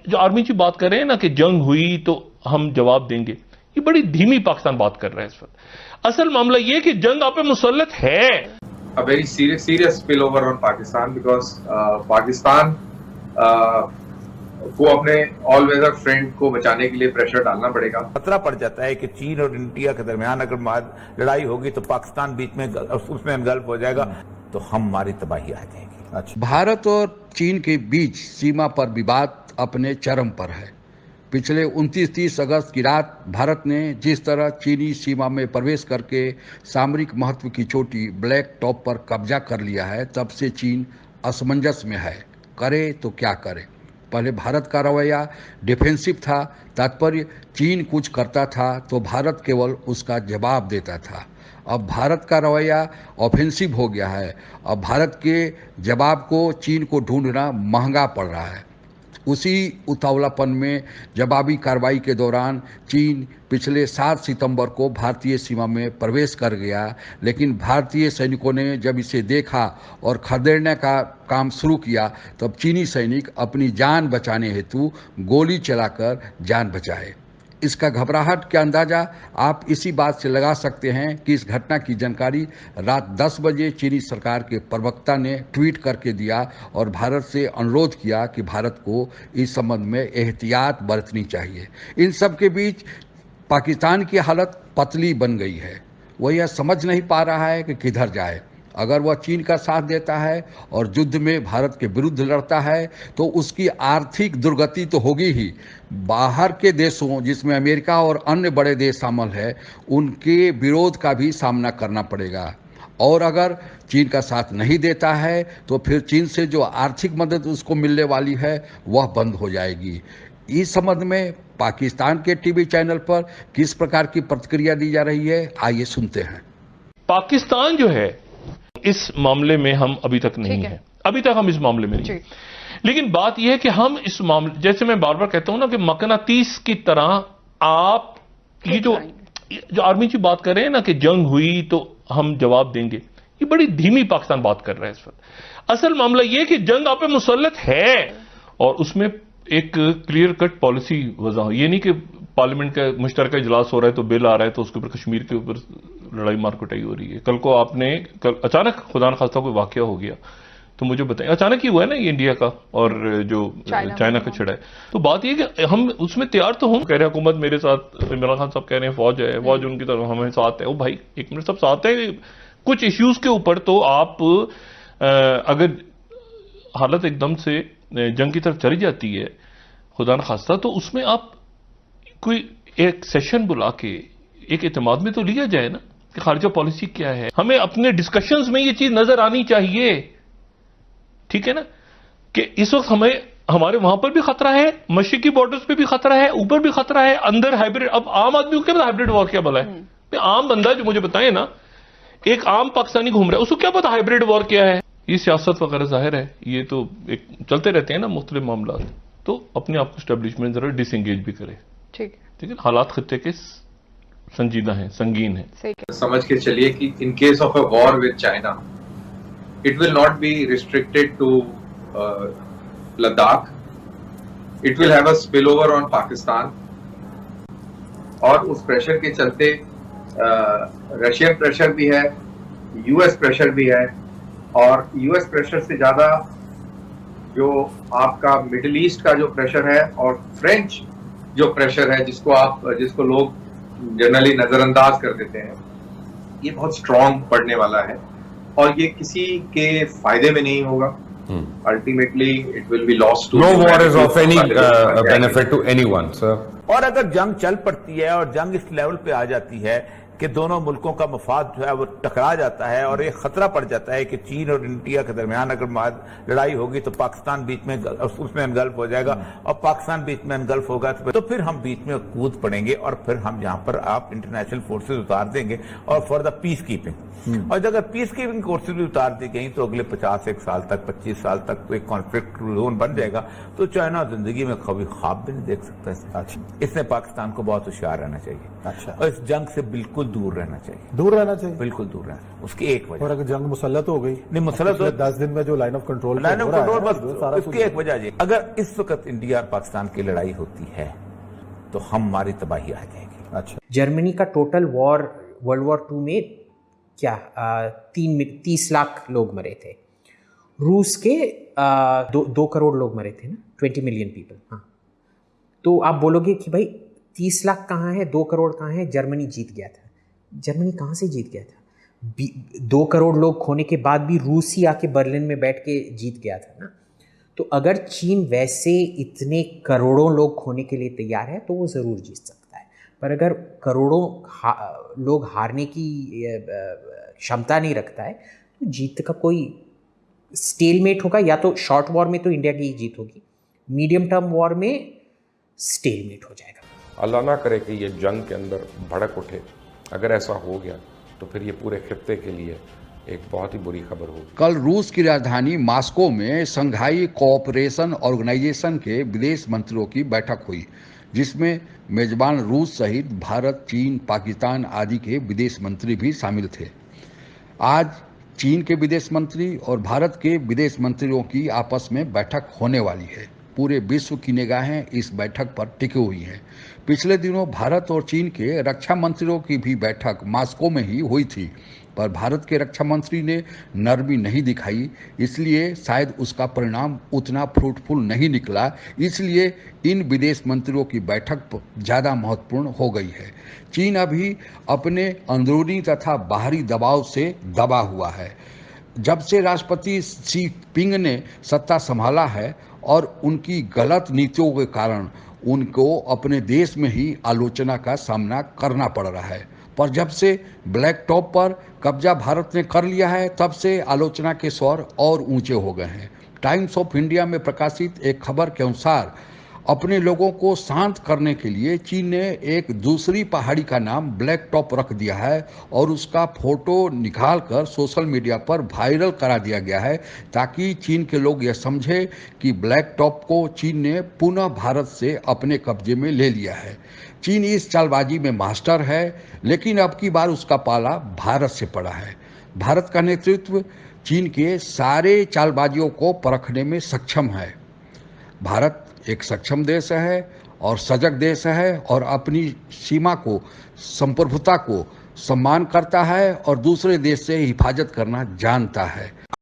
जो आर्मी की बात कर रहे हैं ना कि जंग हुई तो हम जवाब देंगे, ये बड़ी धीमी पाकिस्तान बात कर रहा है इस वक्त। असल मामला ये कि जंग आप पे मुसल्लत है। A very serious spillover on Pakistan because Pakistan को अपने ऑल वेदर फ्रेंड को बचाने के लिए प्रेशर डालना पड़ेगा। खतरा पड़ जाता है कि चीन और इंडिया के दरमियान अगर लड़ाई होगी तो पाकिस्तान बीच में उसमें इन्वॉल्व हो जाएगा तो हमारी तबाही आ जाएगी। अच्छा, भारत और चीन के बीच सीमा पर विवाद अपने चरम पर है। पिछले 29-30 अगस्त की रात भारत ने जिस तरह चीनी सीमा में प्रवेश करके सामरिक महत्व की चोटी ब्लैक टॉप पर कब्जा कर लिया है, तब से चीन असमंजस में है, करे तो क्या करे। पहले भारत का रवैया डिफेंसिव था, तात्पर्य चीन कुछ करता था तो भारत केवल उसका जवाब देता था। अब भारत का रवैया ऑफेंसिव हो गया है। अब भारत के जवाब को चीन को ढूंढना महंगा पड़ रहा है। उसी उतावलापन में जवाबी कार्रवाई के दौरान चीन पिछले 7 सितंबर को भारतीय सीमा में प्रवेश कर गया, लेकिन भारतीय सैनिकों ने जब इसे देखा और खदेड़ने का काम शुरू किया, तब चीनी सैनिक अपनी जान बचाने हेतु गोली चलाकर जान बचाए। इसका घबराहट का अंदाज़ा आप इसी बात से लगा सकते हैं कि इस घटना की जानकारी रात 10 बजे चीनी सरकार के प्रवक्ता ने ट्वीट करके दिया और भारत से अनुरोध किया कि भारत को इस संबंध में एहतियात बरतनी चाहिए। इन सब के बीच पाकिस्तान की हालत पतली बन गई है। वह यह समझ नहीं पा रहा है कि किधर जाए। अगर वह चीन का साथ देता है और युद्ध में भारत के विरुद्ध लड़ता है तो उसकी आर्थिक दुर्गति तो होगी ही, बाहर के देशों जिसमें अमेरिका और अन्य बड़े देश शामिल है उनके विरोध का भी सामना करना पड़ेगा। और अगर चीन का साथ नहीं देता है तो फिर चीन से जो आर्थिक मदद उसको मिलने वाली है वह बंद हो जाएगी। इस संबंध में पाकिस्तान के टीवी चैनल पर किस प्रकार की प्रतिक्रिया दी जा रही है, आइए सुनते हैं। पाकिस्तान जो है इस मामले में हम अभी तक नहीं है, अभी तक हम इस मामले में नहीं। लेकिन बात यह है कि हम इस मामले, जैसे मैं बार बार कहता हूं ना कि मकनातीस की तरह आप ये जो आर्मी की बात कर रहे हैं ना कि जंग हुई तो हम जवाब देंगे, ये बड़ी धीमी पाकिस्तान बात कर रहा है इस वक्त। असल मामला यह कि जंग आप पे मुसल्लत है और उसमें एक क्लियर कट पॉलिसी वजह हो। ये नहीं कि पार्लियामेंट का मुश्तरका इजलास हो रहा है तो बिल आ रहा है तो उसके ऊपर कश्मीर के ऊपर लड़ाई मार कुटाई हो रही है। कल को आपने अचानक खुदा न खास्ता कोई वाकया हो गया तो मुझे बताएं, अचानक ही हुआ है ना ये इंडिया का और जो चाइना का छिड़ा है। तो बात यह कि हम उसमें तैयार तो हों। कह रहे हैं हुकूमत मेरे साथ, इमरान खान साहब कह रहे हैं फौज है, फौज उनकी तरफ हमें साथ है। ओ भाई एक मिनट, सब साथ है। कुछ इश्यूज के ऊपर तो आप अगर हालत एकदम से जंग की तरफ चली जाती है खुदा न खास्ता, तो उसमें आप कोई एक सेशन बुला के एक इत्तेमाद में तो लिया जाए ना कि खारजा पॉलिसी क्या है। हमें अपने डिस्कशंस में ये चीज नजर आनी चाहिए, ठीक है ना, कि इस वक्त हमें हमारे वहां पर भी खतरा है, मशरिकी बॉर्डर्स पे भी खतरा है, ऊपर भी खतरा है, अंदर हाइब्रिड। अब आम आदमी को क्या पता हाइब्रिड वॉर क्या भला है? आम बंदा जो मुझे बताए ना, एक आम पाकिस्तानी घूम रहा है, उसको क्या पता हाइब्रिड वॉर क्या है? ये सियासत वगैरह जाहिर है, ये तो एक चलते रहते हैं ना मुख्तलिफ मामला। तो अपने आप को स्टैब्लिशमेंट जरा डिसएंगेज भी करे, ठीक है। हालात खत्ते के संजीदा हैं, संगीन है। समझ के चलिए कि in case of a war with China it will not be restricted to Ladakh, it will have a spill over on Pakistan. और उस प्रेशर के चलते रशियन प्रेशर भी है, यूएस प्रेशर भी है, और यूएस प्रेशर से ज्यादा जो आपका मिडिल ईस्ट का जो प्रेशर है और फ्रेंच जो प्रेशर है जिसको लोग जनरली नजरअंदाज कर देते हैं, ये बहुत स्ट्रॉन्ग पड़ने वाला है और ये किसी के फायदे में नहीं होगा। Ultimately it will be lost to no war is of any benefit to anyone sir. और अगर जंग चल पड़ती है और जंग इस लेवल पे आ जाती है कि दोनों मुल्कों का मफाद जो है वो टकरा जाता है और एक खतरा पड़ जाता है कि चीन और इंडिया के दरमियान अगर लड़ाई होगी तो पाकिस्तान बीच में उसमें इन्गल्फ हो जाएगा और पाकिस्तान बीच में इन्गल्फ होगा तो फिर हम बीच में कूद पड़ेंगे और फिर हम यहाँ पर आप इंटरनेशनल फोर्सेज उतार देंगे और फॉर द पीस कीपिंग। और अगर पीस कीपिंग फोर्सेज भी उतार दी गई तो अगले 50 साल तक 25 साल तक तो एक कॉन्फ्लिक्ट जोन बन जाएगा। तो चाइना जिंदगी में कभी ख्वाब भी नहीं देख सकता है। इसने पाकिस्तान को बहुत होशियार रहना चाहिए और इस जंग से बिल्कुल दूर रहना चाहिए, दूर रहना चाहिए, बिल्कुल दूर रहना। उसकी एक वजह, और अगर जंग मुसल्लत हो गई, नहीं मुसल्लत तो 10 दिन में जो लाइन ऑफ कंट्रोल बस उसकी एक वजह है, अगर इस वक्त इंडिया और पाकिस्तान की लड़ाई होती है तो हमारी तबाही आ जाएगी। अच्छा, जर्मनी का टोटल वॉर वर्ल्ड वॉर 2 में क्या 30 लाख लोग मरे थे, रूस के 2 करोड़ लोग मरे थे ना, 20 मिलियन पीपल। हाँ, तो आप बोलोगे कि भाई 30 लाख कहाँ है, 2 करोड़ कहाँ है, जर्मनी जीत गया था। जर्मनी कहाँ से जीत गया था? 2 करोड़ लोग खोने के बाद भी रूस ही आके बर्लिन में बैठ के जीत गया था ना। तो अगर चीन वैसे इतने करोड़ों लोग खोने के लिए तैयार है तो वो ज़रूर जीत सकता है, पर अगर करोड़ों लोग हारने की क्षमता नहीं रखता है तो जीत का कोई स्टेलमेट होगा। या तो शॉर्ट वॉर में तो इंडिया की ही जीत होगी, मीडियम टर्म वॉर में स्टेलमेट हो जाएगा। अल्लाह ना करे कि ये जंग के अंदर भड़क उठे, अगर ऐसा हो गया तो फिर ये पूरे खित्ते के लिए एक बहुत ही बुरी खबर होगी। कल रूस की राजधानी मॉस्को में संघाई कोऑपरेशन ऑर्गेनाइजेशन के विदेश मंत्रियों की बैठक हुई, जिसमें मेजबान रूस सहित भारत, चीन, पाकिस्तान आदि के विदेश मंत्री भी शामिल थे। आज चीन के विदेश मंत्री और भारत के विदेश मंत्रियों की आपस में बैठक होने वाली है। पूरे विश्व की निगाहें इस बैठक पर टिकी हुई हैं। पिछले दिनों भारत और चीन के रक्षा मंत्रियों की भी बैठक मॉस्को में ही हुई थी, पर भारत के रक्षा मंत्री ने नरमी नहीं दिखाई, इसलिए शायद उसका परिणाम उतना फ्रूटफुल नहीं निकला। इसलिए इन विदेश मंत्रियों की बैठक ज़्यादा महत्वपूर्ण हो गई है। चीन अभी अपने अंदरूनी तथा बाहरी दबाव से दबा हुआ है। जब से राष्ट्रपति शी जिनपिंग ने सत्ता संभाला है और उनकी गलत नीतियों के कारण उनको अपने देश में ही आलोचना का सामना करना पड़ रहा है, पर जब से ब्लैक टॉप पर कब्जा भारत ने कर लिया है तब से आलोचना के स्वर और ऊंचे हो गए हैं। टाइम्स ऑफ इंडिया में प्रकाशित एक खबर के अनुसार अपने लोगों को शांत करने के लिए चीन ने एक दूसरी पहाड़ी का नाम ब्लैक टॉप रख दिया है और उसका फोटो निकालकर सोशल मीडिया पर वायरल करा दिया गया है, ताकि चीन के लोग यह समझे कि ब्लैक टॉप को चीन ने पुनः भारत से अपने कब्जे में ले लिया है। चीन इस चालबाजी में मास्टर है, लेकिन अब की बार उसका पाला भारत से पड़ा है। भारत का नेतृत्व चीन के सारे चालबाजियों को परखने में सक्षम है। भारत एक सक्षम देश है और सजग देश है और अपनी सीमा को, संप्रभुता को सम्मान करता है और दूसरे देश से हिफाजत करना जानता है।